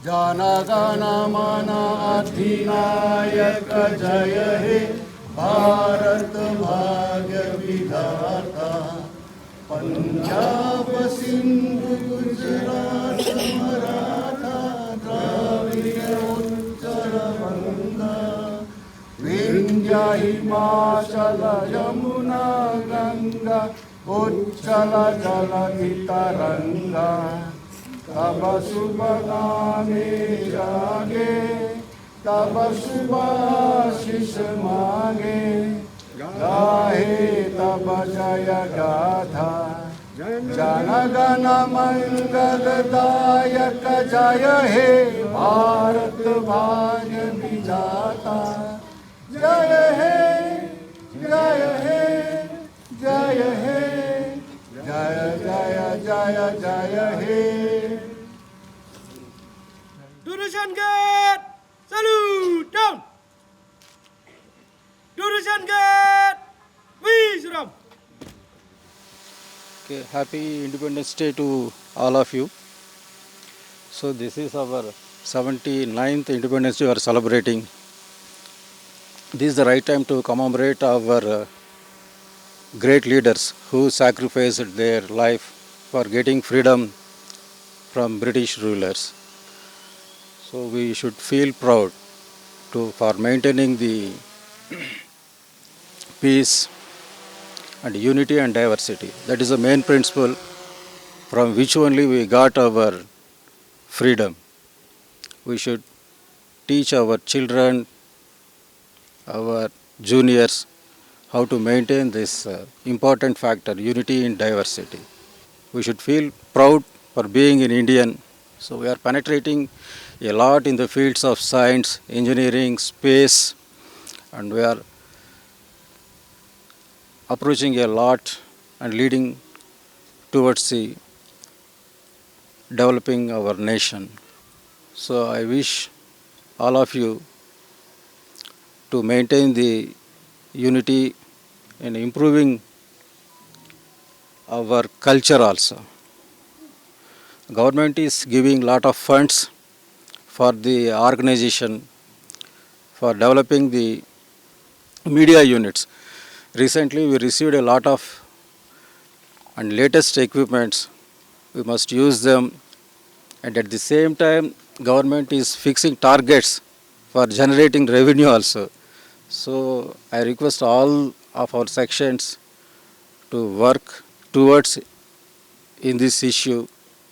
जनगण मन अधिनायक जय हे भारत भाग्य विधाता पंजाब सिंधु गुजरात मराठा द्राविड़ उत्तर बंगा विंध्य हिमाचल यमुना गंगा उच्चल जलधि तरंगा तब शुभ नामे जागे तब शुभ आशीष मांगे गाहे तब जय गाथा जनगण मंगलदायक जय हे भारत भाग्य विधाता जय हे जय हे जय हे जय जय जय जय हे Duration Guard! Salute! Down! Duration Guard! Wisdom! Okay, happy Independence Day to all of you. So this is our 79th Independence Day we are celebrating. This is the right time to commemorate our great leaders who sacrificed their life for getting freedom from British rulers. So we should feel proud for maintaining the peace and unity and diversity. That is the main principle from which only we got our freedom. We should teach our children, our juniors, how to maintain this important factor, unity in diversity. We should feel proud for being an Indian. So we are penetrating a lot in the fields of science, engineering, space, and we are approaching a lot and leading towards the developing our nation. So I wish all of you to maintain the unity in improving our culture also. Government is giving lot of funds for the organization for developing the media units. Recently we received a lot of and latest equipments. We must use them, and at the same time government is fixing targets for generating revenue also. So I request all of our sections to work towards in this issue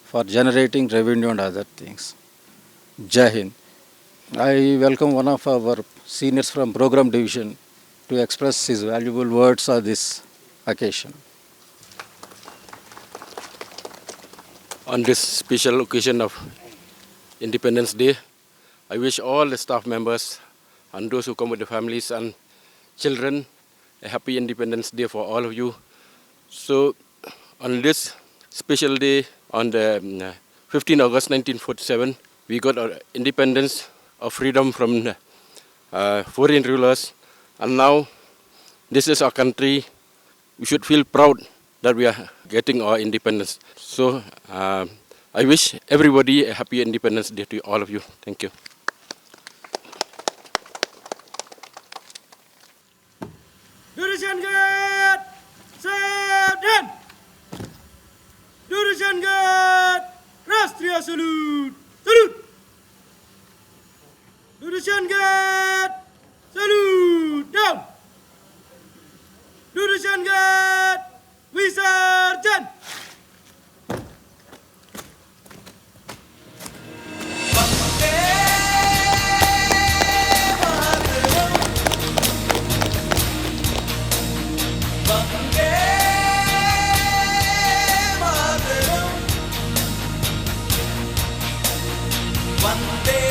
for generating revenue and other things. Jai Hind. I welcome one of our seniors from Program Division to express his valuable words on this occasion. On this special occasion of Independence Day, I wish all the staff members and those who come with their families and children a happy Independence Day for all of you. So on this special day, on the 15 August 1947, we got our independence, our freedom from foreign rulers, and now this is our country. We should feel proud that we are getting our independence. So I wish everybody a happy Independence Day to all of you. Thank you. Duration Guard! Sadhan! Duration Guard! Rastriya Salute! Salute! Duration Guard! Salute! Down! Duration Guard! Visarjan! Vande